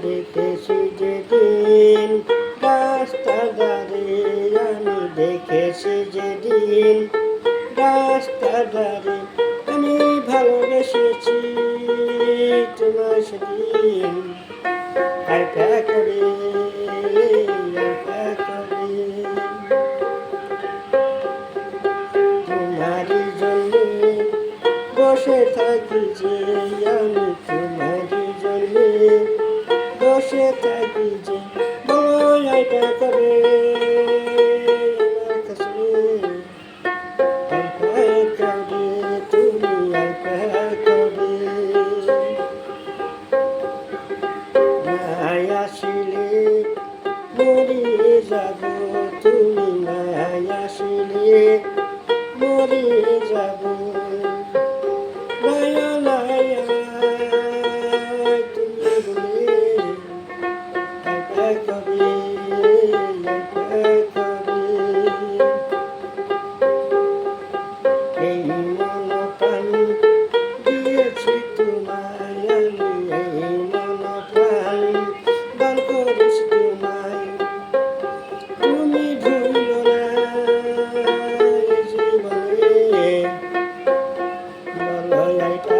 দেখেছি যেদিন রাস্তার ধারে, আমি দেখেছি যেদিন রাস্তার ধারে, আমি ভালোবেসেছি তোমার সেদিন একা করে, একা করে। তোমারই জন্যে বসে থাকি যে আমি, তোমারই জন্যে বসে থাকি যে, বলো একা করে আমার কাছে, একা করে তুমি একা করে। নাই আসিলে মরিয়ে যাব, তুমি নাই আসিলে মরিয়ে যাব। লায়া লায়া তুমি বলে একা করে, একা করে। এই মন প্রাণ দিয়েছি তোমায় আমি, এই মন প্রাণ দান করেছি তোমায়, তুমি ভুলো না এই জীবনে, বলো এটা